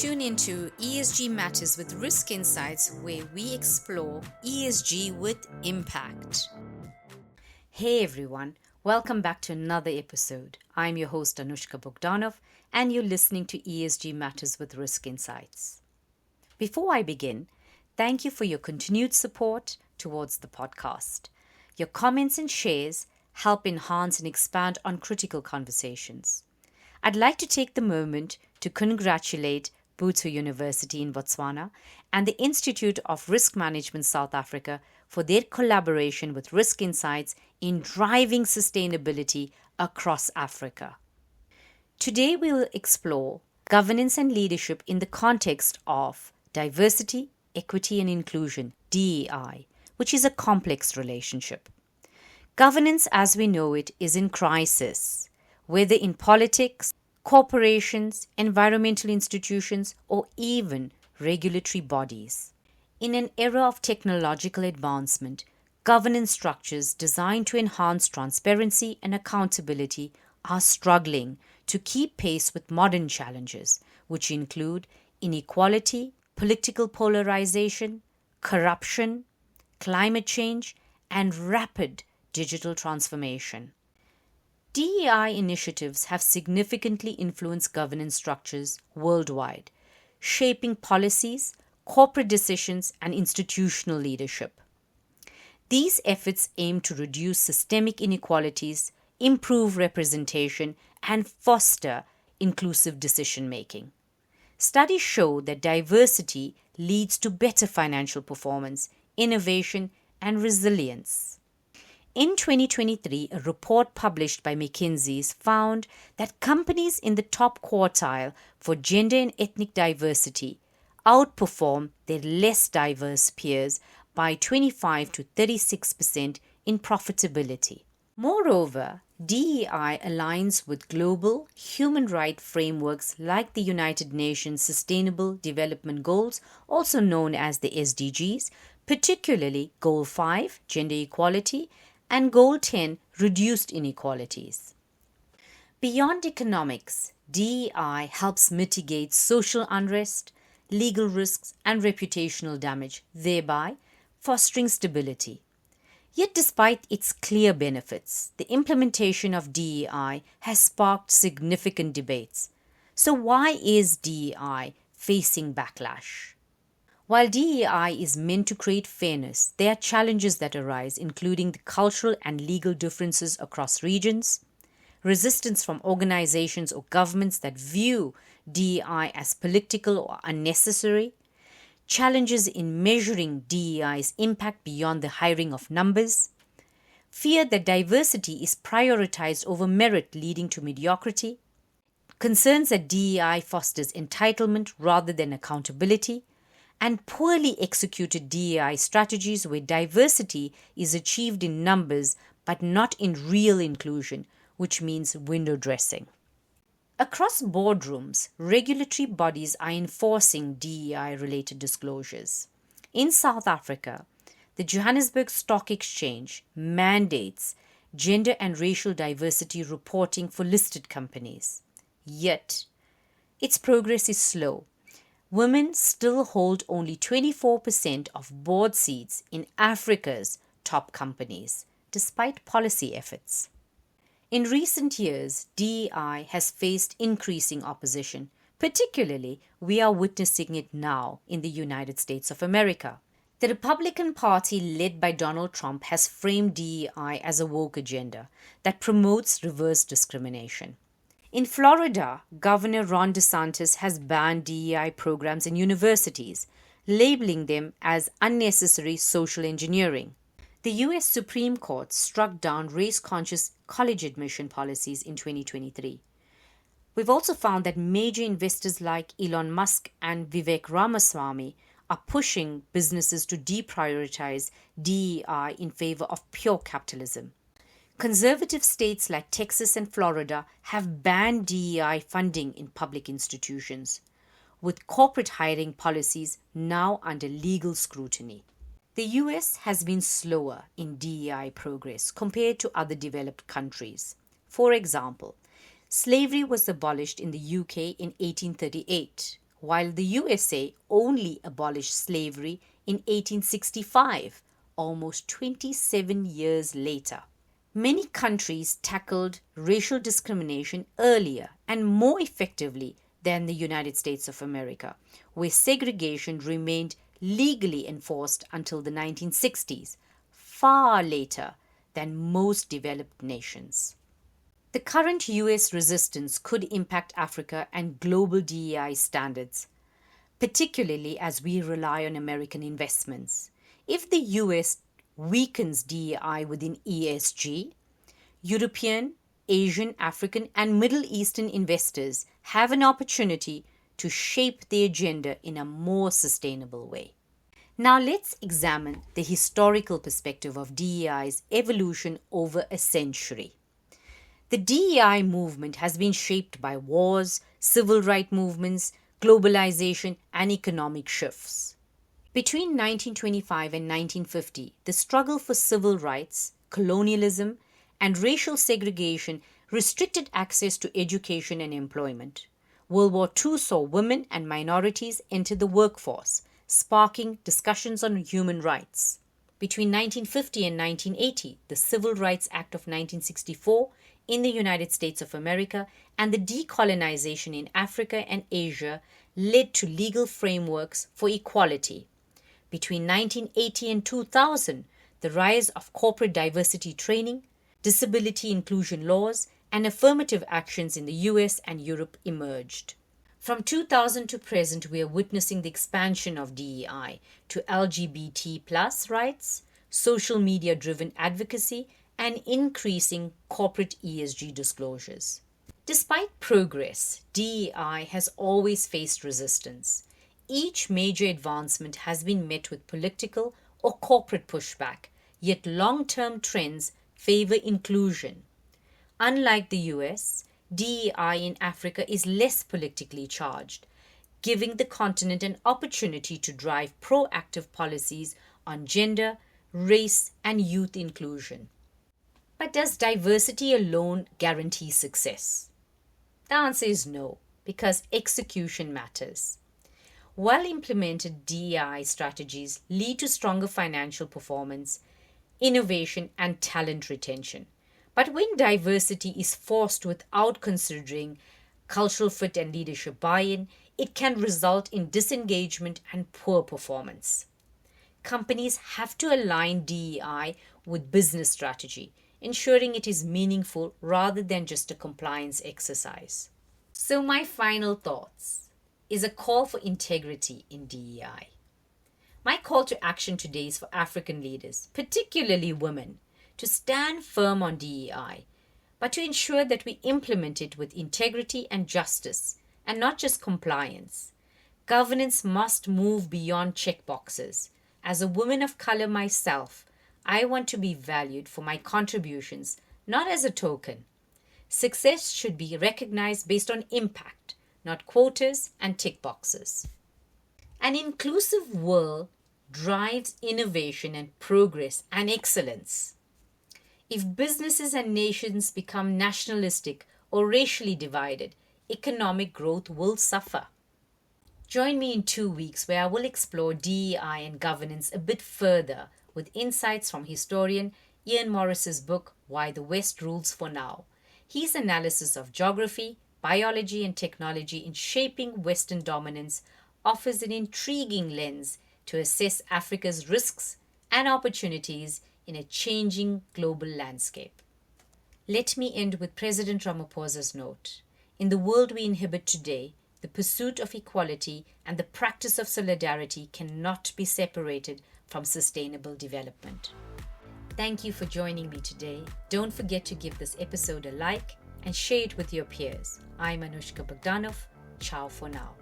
Tune into ESG Matters with Risk Insights, where we explore ESG with impact. Hey everyone, welcome back to another episode. I'm your host Anushka Bogdanov, and you're listening to ESG Matters with Risk Insights. Before I begin, thank you for your continued support towards the podcast. Your comments and shares help enhance and expand on critical conversations. I'd like to take the moment to congratulate Butho University in Botswana and the Institute of Risk Management South Africa for their collaboration with Risk Insights in driving sustainability across Africa. Today we will explore governance and leadership in the context of diversity, equity and inclusion, DEI, which is a complex relationship. Governance as we know it is in crisis, whether in politics, corporations, environmental institutions, or even regulatory bodies. In an era of technological advancement, governance structures designed to enhance transparency and accountability are struggling to keep pace with modern challenges, which include inequality, political polarization, corruption, climate change, and rapid digital transformation. DEI initiatives have significantly influenced governance structures worldwide, shaping policies, corporate decisions, and institutional leadership. These efforts aim to reduce systemic inequalities, improve representation, and foster inclusive decision-making. Studies show that diversity leads to better financial performance, innovation, and resilience. In 2023, a report published by McKinsey found that companies in the top quartile for gender and ethnic diversity outperform their less diverse peers by 25 to 36% in profitability. Moreover, DEI aligns with global human rights frameworks like the United Nations Sustainable Development Goals, also known as the SDGs, particularly Goal 5, gender equality, and Goal 10, reduced inequalities. Beyond economics, DEI helps mitigate social unrest, legal risks, and reputational damage, thereby fostering stability. Yet despite its clear benefits, the implementation of DEI has sparked significant debates. So why is DEI facing backlash? While DEI is meant to create fairness, there are challenges that arise, including the cultural and legal differences across regions, resistance from organizations or governments that view DEI as political or unnecessary, challenges in measuring DEI's impact beyond the hiring of numbers, fear that diversity is prioritized over merit leading to mediocrity, concerns that DEI fosters entitlement rather than accountability, and poorly executed DEI strategies where diversity is achieved in numbers but not in real inclusion, which means window dressing. Across boardrooms, regulatory bodies are enforcing DEI-related disclosures. In South Africa, the Johannesburg Stock Exchange mandates gender and racial diversity reporting for listed companies. Yet, its progress is slow. Women still hold only 24% of board seats in Africa's top companies, despite policy efforts. In recent years, DEI has faced increasing opposition. Particularly, we are witnessing it now in the United States of America. The Republican Party, led by Donald Trump, has framed DEI as a woke agenda that promotes reverse discrimination. In Florida, Governor Ron DeSantis has banned DEI programs in universities, labeling them as unnecessary social engineering. The U.S. Supreme Court struck down race-conscious college admission policies in 2023. We've also found that major investors like Elon Musk and Vivek Ramaswamy are pushing businesses to deprioritize DEI in favor of pure capitalism. Conservative states like Texas and Florida have banned DEI funding in public institutions, with corporate hiring policies now under legal scrutiny. The US has been slower in DEI progress compared to other developed countries. For example, slavery was abolished in the UK in 1838, while the USA only abolished slavery in 1865, almost 27 years later. Many countries tackled racial discrimination earlier and more effectively than the United States of America, where segregation remained legally enforced until the 1960s, far later than most developed nations. The current US resistance could impact Africa and global DEI standards, particularly as we rely on American investments. If the US weakens DEI within ESG, European, Asian, African, and Middle Eastern investors have an opportunity to shape the agenda in a more sustainable way. Now let's examine the historical perspective of DEI's evolution over a century. The DEI movement has been shaped by wars, civil rights movements, globalization, and economic shifts. Between 1925 and 1950, the struggle for civil rights, colonialism, and racial segregation restricted access to education and employment. World War II saw women and minorities enter the workforce, sparking discussions on human rights. Between 1950 and 1980, the Civil Rights Act of 1964 in the United States of America and the decolonization in Africa and Asia led to legal frameworks for equality. Between 1980 and 2000, the rise of corporate diversity training, disability inclusion laws, and affirmative actions in the US and Europe emerged. From 2000 to present, we are witnessing the expansion of DEI to LGBT+ rights, social media-driven advocacy, and increasing corporate ESG disclosures. Despite progress, DEI has always faced resistance. Each major advancement has been met with political or corporate pushback, yet long-term trends favor inclusion. Unlike the US, DEI in Africa is less politically charged, giving the continent an opportunity to drive proactive policies on gender, race, and youth inclusion. But does diversity alone guarantee success? The answer is no, because execution matters. Well-implemented DEI strategies lead to stronger financial performance, innovation, and talent retention. But when diversity is forced without considering cultural fit and leadership buy-in, it can result in disengagement and poor performance. Companies have to align DEI with business strategy, ensuring it is meaningful rather than just a compliance exercise. So my final thoughts is a call for integrity in DEI. My call to action today is for African leaders, particularly women, to stand firm on DEI, but to ensure that we implement it with integrity and justice, and not just compliance. Governance must move beyond checkboxes. As a woman of color myself, I want to be valued for my contributions, not as a token. Success should be recognized based on impact, not quotas and tick boxes. An inclusive world drives innovation and progress and excellence. If businesses and nations become nationalistic or racially divided, economic growth will suffer. Join me in 2 weeks where I will explore DEI and governance a bit further with insights from historian Ian Morris's book, Why the West Rules for Now. His analysis of geography, biology, and technology in shaping Western dominance offers an intriguing lens to assess Africa's risks and opportunities in a changing global landscape. Let me end with President Ramaphosa's note. In the world we inhabit today, the pursuit of equality and the practice of solidarity cannot be separated from sustainable development. Thank you for joining me today. Don't forget to give this episode a like and share it with your peers. I'm Anushka Bogdanov. Ciao for now.